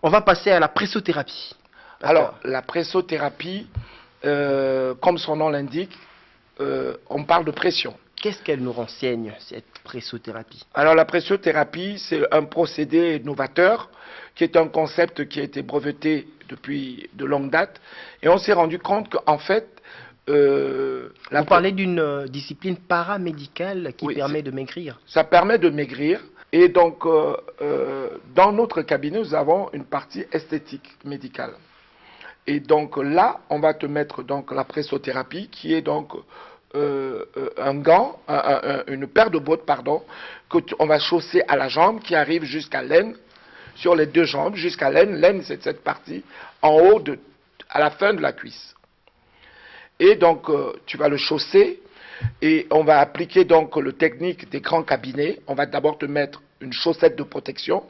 On va passer à la pressothérapie. Alors, la pressothérapie, comme son nom l'indique, on parle de pression. Qu'est-ce qu'elle nous renseigne, cette pressothérapie? Alors, la pressothérapie, c'est un procédé novateur qui est un concept qui a été breveté depuis de longue date. Et on s'est rendu compte qu'en fait, vous parlez d'une discipline paramédicale qui permet de maigrir. Ça permet de maigrir. Et donc, dans notre cabinet, nous avons une partie esthétique médicale. Et donc là, on va te mettre donc la pressothérapie, qui est donc un gant, une paire de bottes, pardon, qu'on va chausser à la jambe, qui arrive jusqu'à l'aine, sur les deux jambes, jusqu'à l'aine. L'aine, c'est cette partie en haut, à la fin de la cuisse. Et donc, tu vas le chausser, et on va appliquer donc le technique des grands cabinets. On va d'abord te mettre une chaussette de protection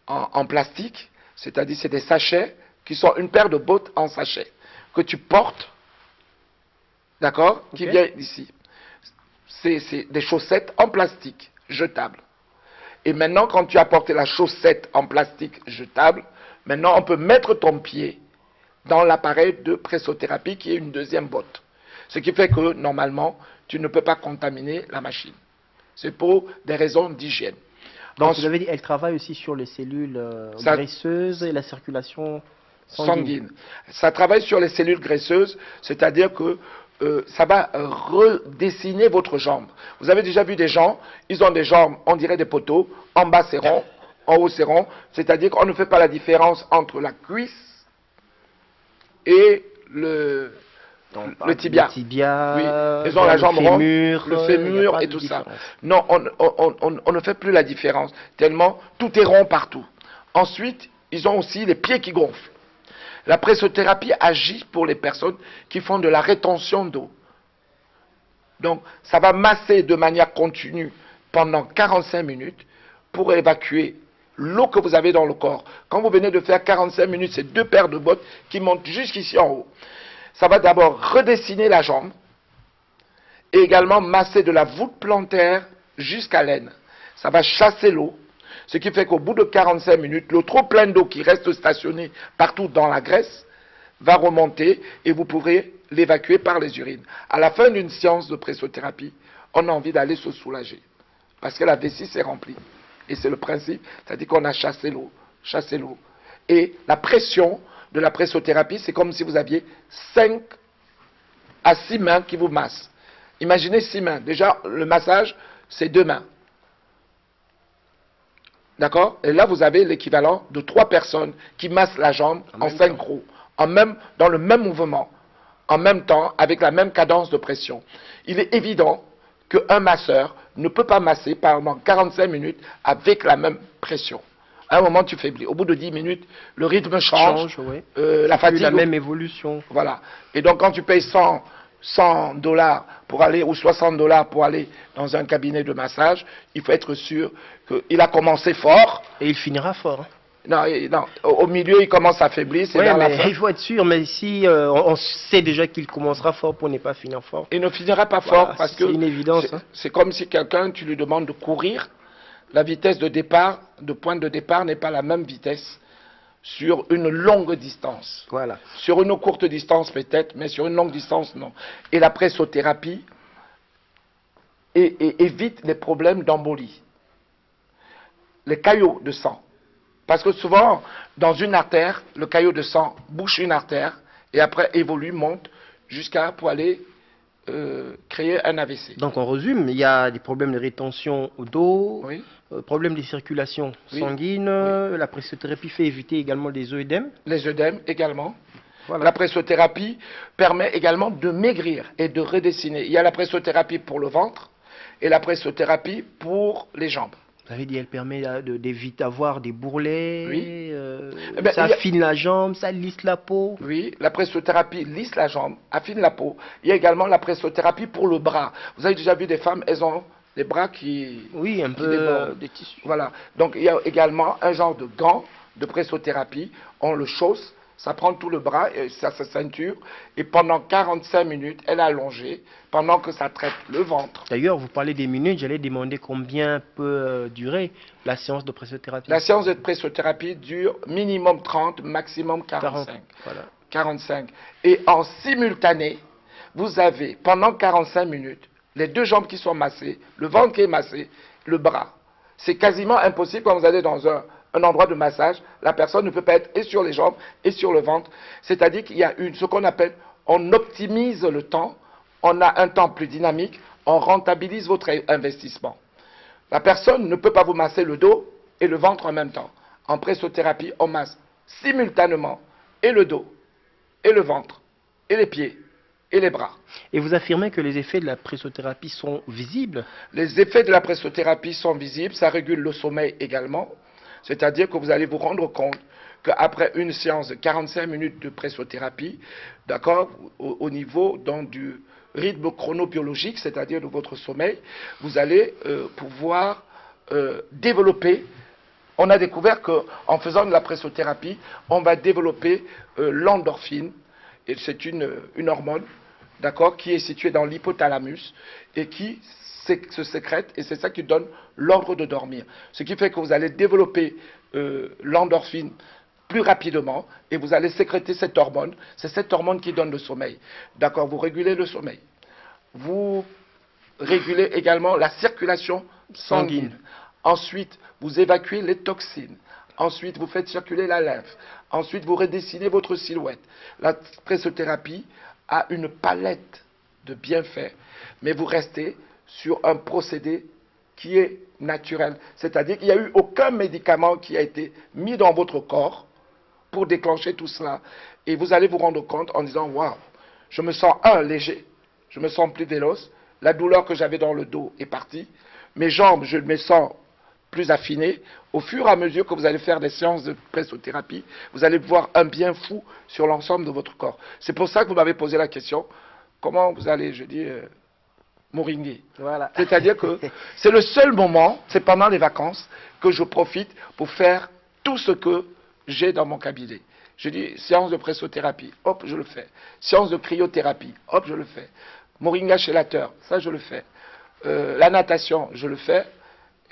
en plastique, c'est-à-dire c'est des sachets qui sont une paire de bottes en sachet que tu portes, d'accord, qui vient ici. C'est des chaussettes en plastique jetables. Et maintenant, quand tu as porté la chaussette en plastique jetable, maintenant on peut mettre ton pied dans l'appareil de pressothérapie qui est une deuxième botte. Ce qui fait que normalement, tu ne peux pas contaminer la machine. C'est pour des raisons d'hygiène. Donc, vous avez dit, elle travaille aussi sur les cellules graisseuses et la circulation sanguine. Ça travaille sur les cellules graisseuses, c'est-à-dire que ça va redessiner votre jambe. Vous avez déjà vu des gens, ils ont des jambes, on dirait des poteaux, en bas c'est rond, en haut c'est rond, c'est-à-dire qu'on ne fait pas la différence entre la cuisse et le tibia. Le tibia, oui. Ils ont la jambe ronde, le fémur et tout ça. Non, on ne fait plus la différence, tellement tout est rond partout. Ensuite, ils ont aussi les pieds qui gonflent. La pressothérapie agit pour les personnes qui font de la rétention d'eau. Donc, ça va masser de manière continue pendant 45 minutes pour évacuer l'eau que vous avez dans le corps. Quand vous venez de faire 45 minutes, c'est deux paires de bottes qui montent jusqu'ici en haut. Ça va d'abord redessiner la jambe et également masser de la voûte plantaire jusqu'à l'aine. Ça va chasser l'eau. Ce qui fait qu'au bout de 45 minutes, l'eau trop pleine d'eau qui reste stationnée partout dans la graisse va remonter et vous pourrez l'évacuer par les urines. À la fin d'une séance de pressothérapie, on a envie d'aller se soulager parce que la vessie s'est remplie. Et c'est le principe, c'est-à-dire qu'on a chassé l'eau, chassé l'eau. Et la pression de la pressothérapie, c'est comme si vous aviez 5 à 6 mains qui vous massent. Imaginez 6 mains. Déjà, le massage, c'est 2 mains. D'accord? Et là, vous avez l'équivalent de 3 personnes qui massent la jambe en synchro, dans le même mouvement, en même temps, avec la même cadence de pression. Il est évident qu'un masseur ne peut pas masser pendant 45 minutes avec la même pression. À un moment, tu faiblis. Au bout de 10 minutes, le rythme change, oui. La fatigue... la même évolution. Voilà. Et donc, quand tu payes $100 pour aller, ou $60 pour aller dans un cabinet de massage, il faut être sûr qu'il a commencé fort. Et il finira fort. Hein. Non, au milieu, il commence à faiblir. Oui, mais il faut être sûr, mais si on sait déjà qu'il commencera fort pour ne pas finir fort. Il ne finira pas fort parce que c'est une évidence. C'est comme si quelqu'un, tu lui demandes de courir. La vitesse de départ, de pointe de départ n'est pas la même vitesse sur une longue distance. Voilà. Sur une courte distance peut-être, mais sur une longue distance, non. Et la pressothérapie évite les problèmes d'embolie, les caillots de sang. Parce que souvent, dans une artère, le caillot de sang bouche une artère et après évolue, monte jusqu'à pour aller créer un AVC. Donc on résume, il y a des problèmes de rétention d'eau, oui. Problèmes de circulation sanguine, la pressothérapie fait éviter également les œdèmes. Les œdèmes également. Voilà. La pressothérapie permet également de maigrir et de redessiner. Il y a la pressothérapie pour le ventre et la pressothérapie pour les jambes. Vous avez dit elle permet d'éviter d'avoir des bourrelets, oui. Ça affine la jambe, ça lisse la peau. Oui, la pressothérapie lisse la jambe, affine la peau. Il y a également la pressothérapie pour le bras. Vous avez déjà vu des femmes, elles ont des bras qui... Oui, un peu des tissus. Voilà. Donc il y a également un genre de gant de pressothérapie. On le chausse, ça prend tout le bras, et ça se ceinture, et pendant 45 minutes, elle est allongée, pendant que ça traite le ventre. D'ailleurs, vous parlez des minutes, j'allais demander combien peut durer la séance de pressothérapie. La séance de pressothérapie dure minimum 30, maximum 45. 40, voilà. 45. Et en simultané, vous avez, pendant 45 minutes, les deux jambes qui sont massées, le ventre qui est massé, le bras. C'est quasiment impossible quand vous allez dans un endroit de massage, la personne ne peut pas être et sur les jambes et sur le ventre. C'est-à-dire qu'il y a ce qu'on appelle, on optimise le temps, on a un temps plus dynamique, on rentabilise votre investissement. La personne ne peut pas vous masser le dos et le ventre en même temps. En pressothérapie, on masse simultanément et le dos, et le ventre, et les pieds, et les bras. Et vous affirmez que les effets de la pressothérapie sont visibles? Les effets de la pressothérapie sont visibles, ça régule le sommeil également. C'est-à-dire que vous allez vous rendre compte qu'après une séance de 45 minutes de pressothérapie, d'accord, au niveau donc, du rythme chronobiologique, c'est-à-dire de votre sommeil, vous allez pouvoir développer. On a découvert qu'en faisant de la pressothérapie, on va développer l'endorphine, et c'est une hormone, d'accord, qui est située dans l'hypothalamus et qui se sécrète, et c'est ça qui donne l'ordre de dormir. Ce qui fait que vous allez développer l'endorphine plus rapidement et vous allez sécréter cette hormone. C'est cette hormone qui donne le sommeil. D'accord, vous régulez le sommeil. Vous régulez également la circulation sanguine. Ensuite, vous évacuez les toxines. Ensuite, vous faites circuler la lymphe. Ensuite, vous redessinez votre silhouette. La pressothérapie a une palette de bienfaits, mais vous restez sur un procédé qui est naturel. C'est-à-dire qu'il n'y a eu aucun médicament qui a été mis dans votre corps pour déclencher tout cela. Et vous allez vous rendre compte en disant, waouh, je me sens léger, je me sens plus véloce, la douleur que j'avais dans le dos est partie, mes jambes, je me sens plus affinées. Au fur et à mesure que vous allez faire des séances de pressothérapie, vous allez voir un bien fou sur l'ensemble de votre corps. C'est pour ça que vous m'avez posé la question, comment vous allez, je dis, moringuer. Voilà. C'est-à-dire que c'est le seul moment, c'est pendant les vacances, que je profite pour faire tout ce que j'ai dans mon cabinet. Je dis, séance de pressothérapie, hop, je le fais. Séance de cryothérapie, hop, je le fais. Moringa chélateur, ça je le fais. La natation, je le fais.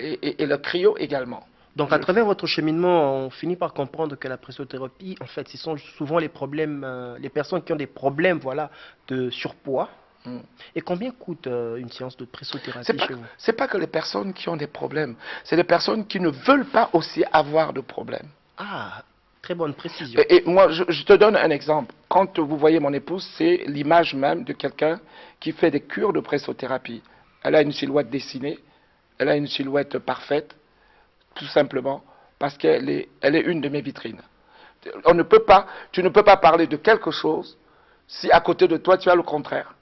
Et le cryo également. Donc, à travers votre cheminement, on finit par comprendre que la pressothérapie, en fait, ce sont souvent les problèmes, les personnes qui ont des problèmes, voilà, de surpoids. Et combien coûte une séance de pressothérapie chez vous? C'est pas que les personnes qui ont des problèmes, c'est les personnes qui ne veulent pas aussi avoir de problèmes. Ah, très bonne précision. Et moi, je te donne un exemple. Quand vous voyez mon épouse, c'est l'image même de quelqu'un qui fait des cures de pressothérapie. Elle a une silhouette dessinée. Elle a une silhouette parfaite, tout simplement, parce qu'elle est une de mes vitrines. Tu ne peux pas parler de quelque chose si à côté de toi tu as le contraire.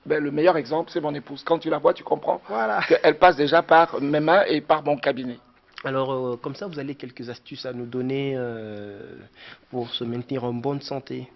Ben, le meilleur exemple, c'est mon épouse. Quand tu la vois, tu comprends voilà. qu'elle passe déjà par mes mains et par mon cabinet. Alors, comme ça, vous avez quelques astuces à nous donner pour se maintenir en bonne santé?